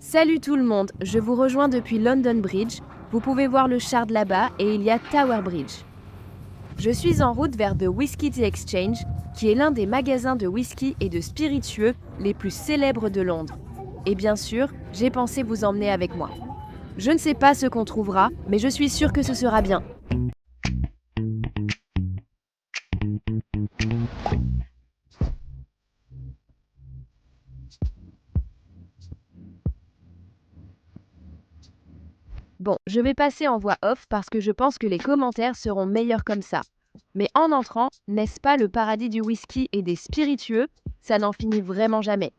Salut tout le monde, je vous rejoins depuis London Bridge. Vous pouvez voir le Shard là-bas et il y a Tower Bridge. Je suis en route vers The Whisky Tea Exchange, qui est l'un des magasins de whisky et de spiritueux les plus célèbres de Londres. Et bien sûr, j'ai pensé vous emmener avec moi. Je ne sais pas ce qu'on trouvera, mais je suis sûre que ce sera bien. Bon, je vais passer en voix off parce que je pense que les commentaires seront meilleurs comme ça. Mais en entrant, n'est-ce pas le paradis du whisky et des spiritueux? Ça n'en finit vraiment jamais.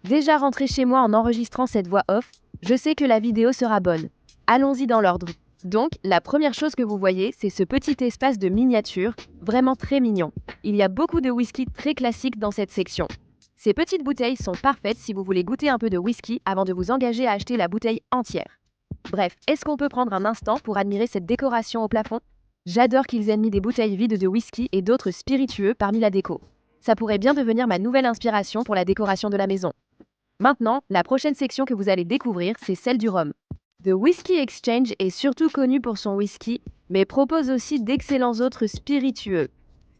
Déjà rentré chez moi en enregistrant cette voix off, je sais que la vidéo sera bonne. Allons-y dans l'ordre. Donc, la première chose que vous voyez, c'est ce petit espace de miniature, vraiment très mignon. Il y a beaucoup de whisky très classiques dans cette section. Ces petites bouteilles sont parfaites si vous voulez goûter un peu de whisky avant de vous engager à acheter la bouteille entière. Bref, est-ce qu'on peut prendre un instant pour admirer cette décoration au plafond? J'adore qu'ils aient mis des bouteilles vides de whisky et d'autres spiritueux parmi la déco. Ça pourrait bien devenir ma nouvelle inspiration pour la décoration de la maison. Maintenant, la prochaine section que vous allez découvrir, c'est celle du rhum. The Whisky Exchange est surtout connu pour son whisky, mais propose aussi d'excellents autres spiritueux.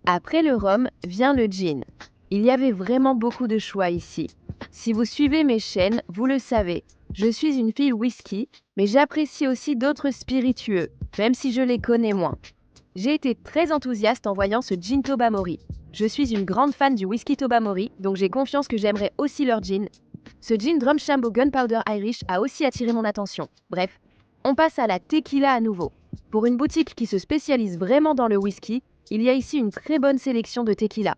Après le rhum, vient le gin. Il y avait vraiment beaucoup de choix ici. Si vous suivez mes chaînes, vous le savez, je suis une fille whisky, mais j'apprécie aussi d'autres spiritueux, même si je les connais moins. J'ai été très enthousiaste en voyant ce gin Tobamori. Je suis une grande fan du whisky Tobamori, donc j'ai confiance que j'aimerais aussi leur gin. Ce gin Drumshanbo Gunpowder Irish a aussi attiré mon attention. Bref, on passe à la tequila à nouveau. Pour une boutique qui se spécialise vraiment dans le whisky, il y a ici une très bonne sélection de tequila.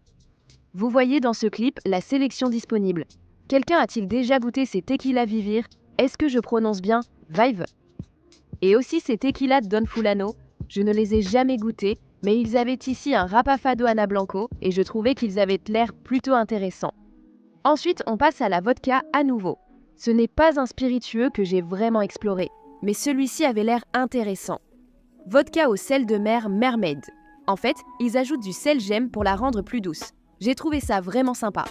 Vous voyez dans ce clip la sélection disponible. Quelqu'un a-t-il déjà goûté ces tequila Vivir? Est-ce que je prononce bien Vive? Et aussi ces tequila Don Fulano, je ne les ai jamais goûtés, mais ils avaient ici un Rapafado Ana Blanco et je trouvais qu'ils avaient l'air plutôt intéressants. Ensuite, on passe à la vodka à nouveau. Ce n'est pas un spiritueux que j'ai vraiment exploré, mais celui-ci avait l'air intéressant. Vodka au sel de mer Mermaid. En fait, ils ajoutent du sel gemme pour la rendre plus douce. J'ai trouvé ça vraiment sympa.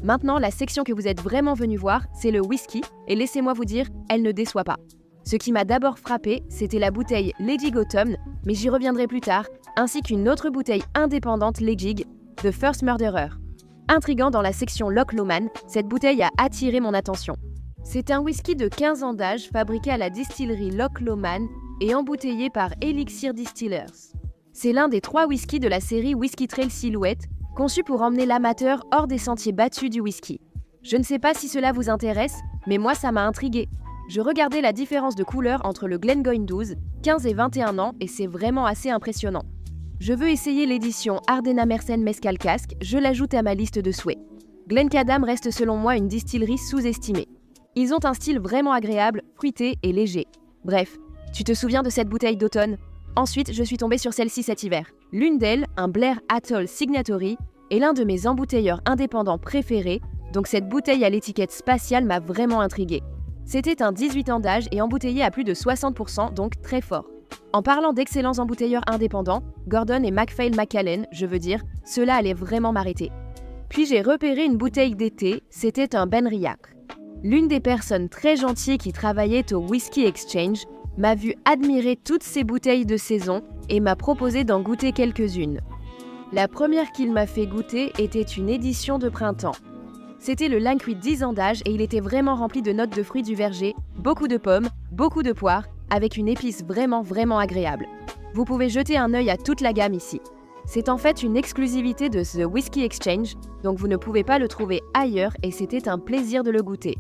Maintenant, la section que vous êtes vraiment venu voir, c'est le whisky, et laissez-moi vous dire, elle ne déçoit pas. Ce qui m'a d'abord frappé, c'était la bouteille Lady Gotham, mais j'y reviendrai plus tard, ainsi qu'une autre bouteille indépendante Lejig, The First Murderer. Intriguant dans la section Loch Lomond, cette bouteille a attiré mon attention. C'est un whisky de 15 ans d'âge fabriqué à la distillerie Loch Lomond et embouteillé par Elixir Distillers. C'est l'un des 3 whiskies de la série Whisky Trail Silhouette, conçu pour emmener l'amateur hors des sentiers battus du whisky. Je ne sais pas si cela vous intéresse, mais moi ça m'a intrigué. Je regardais la différence de couleur entre le Glengoyne 12, 15 et 21 ans et c'est vraiment assez impressionnant. Je veux essayer l'édition Ardena Mersenne Mescal Cask, je l'ajoute à ma liste de souhaits. Glencadam reste selon moi une distillerie sous-estimée. Ils ont un style vraiment agréable, fruité et léger. Bref, tu te souviens de cette bouteille d'automne? Ensuite, je suis tombée sur celle-ci cet hiver. L'une d'elles, un Blair Atoll Signatory, est l'un de mes embouteilleurs indépendants préférés, donc cette bouteille à l'étiquette spatiale m'a vraiment intriguée. C'était un 18 ans d'âge et embouteillé à plus de 60%, donc très fort. En parlant d'excellents embouteilleurs indépendants, Gordon et MacPhail Macallan, je veux dire, cela allait vraiment m'arrêter. Puis j'ai repéré une bouteille d'été, c'était un Benriach. L'une des personnes très gentilles qui travaillait au Whisky Exchange m'a vu admirer toutes ces bouteilles de saison et m'a proposé d'en goûter quelques-unes. La première qu'il m'a fait goûter était une édition de printemps. C'était le Lanquit 10 ans d'âge et il était vraiment rempli de notes de fruits du verger, beaucoup de pommes, beaucoup de poires, avec une épice vraiment agréable. Vous pouvez jeter un œil à toute la gamme ici. C'est en fait une exclusivité de The Whisky Exchange, donc vous ne pouvez pas le trouver ailleurs et c'était un plaisir de le goûter.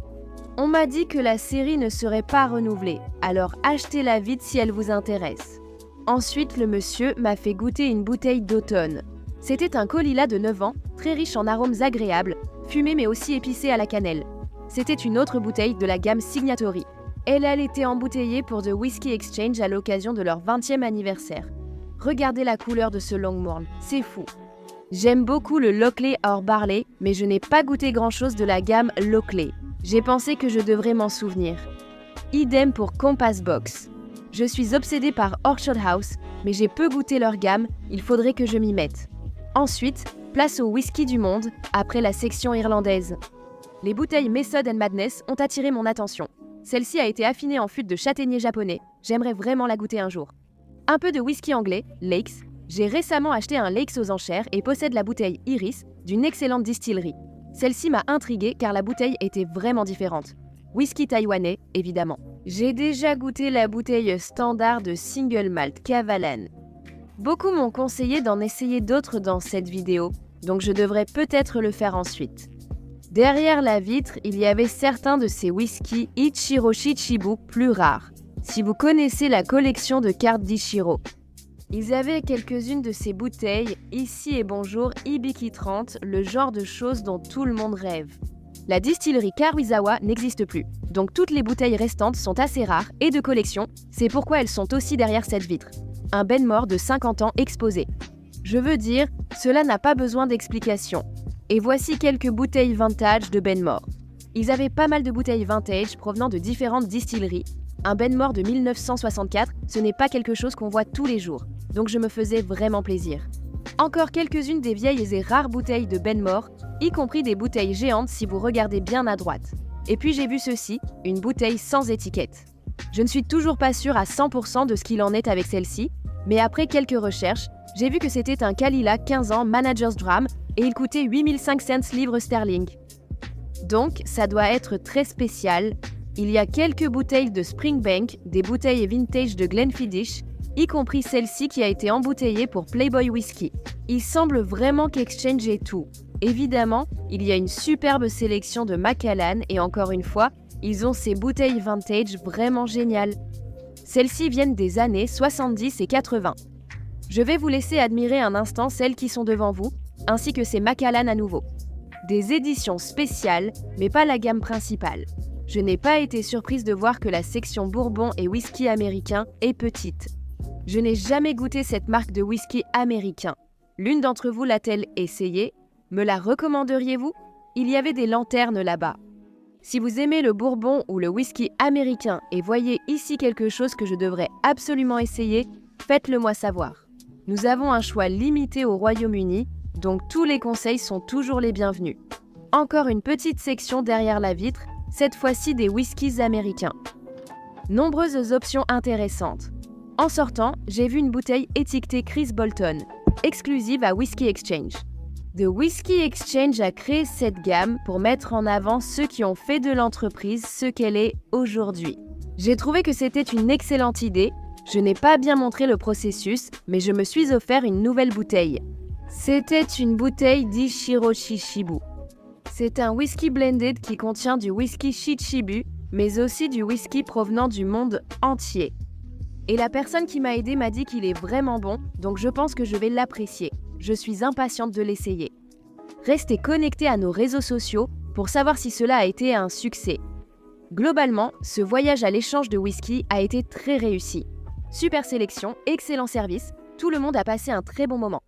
On m'a dit que la série ne serait pas renouvelée, alors achetez-la vite si elle vous intéresse. Ensuite, le monsieur m'a fait goûter une bouteille d'automne. C'était un Colilla de 9 ans, très riche en arômes agréables, fumé mais aussi épicé à la cannelle. C'était une autre bouteille de la gamme Signatory. Elle a été embouteillée pour The Whisky Exchange à l'occasion de leur 20e anniversaire. Regardez la couleur de ce Longmorn, c'est fou. J'aime beaucoup le Lochley Or Barley, mais je n'ai pas goûté grand-chose de la gamme Lochley. J'ai pensé que je devrais m'en souvenir. Idem pour Compass Box. Je suis obsédée par Orchard House, mais j'ai peu goûté leur gamme, il faudrait que je m'y mette. Ensuite, place au whisky du monde, après la section irlandaise. Les bouteilles Method & Madness ont attiré mon attention. Celle-ci a été affinée en fût de châtaignier japonais. J'aimerais vraiment la goûter un jour. Un peu de whisky anglais, Lakes. J'ai récemment acheté un Lakes aux enchères et possède la bouteille Iris d'une excellente distillerie. Celle-ci m'a intriguée car la bouteille était vraiment différente. Whisky taïwanais, évidemment. J'ai déjà goûté la bouteille standard de Single Malt Kavalan. Beaucoup m'ont conseillé d'en essayer d'autres dans cette vidéo, donc je devrais peut-être le faire ensuite. Derrière la vitre, il y avait certains de ces whiskies Ichiro Shichibu plus rares, si vous connaissez la collection de cartes d'Ichiro. Ils avaient quelques-unes de ces bouteilles, ici et bonjour Hibiki 30, le genre de choses dont tout le monde rêve. La distillerie Karuizawa n'existe plus, donc toutes les bouteilles restantes sont assez rares et de collection, c'est pourquoi elles sont aussi derrière cette vitre. Un Benmore de 50 ans exposé. Je veux dire, cela n'a pas besoin d'explication. Et voici quelques bouteilles vintage de Benmore. Ils avaient pas mal de bouteilles vintage provenant de différentes distilleries. Un Benmore de 1964, ce n'est pas quelque chose qu'on voit tous les jours, donc je me faisais vraiment plaisir. Encore quelques-unes des vieilles et rares bouteilles de Benmore, y compris des bouteilles géantes si vous regardez bien à droite. Et puis j'ai vu ceci, une bouteille sans étiquette. Je ne suis toujours pas sûre à 100% de ce qu'il en est avec celle-ci, mais après quelques recherches, j'ai vu que c'était un Kalila 15 ans Manager's Dram et il coûtait 8500 livres sterling. Donc, ça doit être très spécial. Il y a quelques bouteilles de Springbank, des bouteilles vintage de Glenfiddich, y compris celle-ci qui a été embouteillée pour Playboy Whisky. Il semble vraiment qu'Exchange ait tout. Évidemment, il y a une superbe sélection de Macallan et encore une fois, ils ont ces bouteilles vintage vraiment géniales. Celles-ci viennent des années 70 et 80. Je vais vous laisser admirer un instant celles qui sont devant vous, ainsi que ces Macallan à nouveau. Des éditions spéciales, mais pas la gamme principale. Je n'ai pas été surprise de voir que la section bourbon et whisky américain est petite. Je n'ai jamais goûté cette marque de whisky américain. L'une d'entre vous l'a-t-elle essayé? Me la recommanderiez-vous? Il y avait des lanternes là-bas. Si vous aimez le bourbon ou le whisky américain et voyez ici quelque chose que je devrais absolument essayer, faites-le moi savoir. Nous avons un choix limité au Royaume-Uni, donc tous les conseils sont toujours les bienvenus. Encore une petite section derrière la vitre, cette fois-ci des whiskies américains. Nombreuses options intéressantes. En sortant, j'ai vu une bouteille étiquetée Chris Bolton, exclusive à Whisky Exchange. The Whisky Exchange a créé cette gamme pour mettre en avant ceux qui ont fait de l'entreprise ce qu'elle est aujourd'hui. J'ai trouvé que c'était une excellente idée. Je n'ai pas bien montré le processus, mais je me suis offert une nouvelle bouteille. C'était une bouteille d'Ichiro Shichibu. C'est un whisky blended qui contient du whisky Shichibu, mais aussi du whisky provenant du monde entier. Et la personne qui m'a aidé m'a dit qu'il est vraiment bon, donc je pense que je vais l'apprécier. Je suis impatiente de l'essayer. Restez connectés à nos réseaux sociaux pour savoir si cela a été un succès. Globalement, ce voyage à l'échange de whisky a été très réussi. Super sélection, excellent service, tout le monde a passé un très bon moment.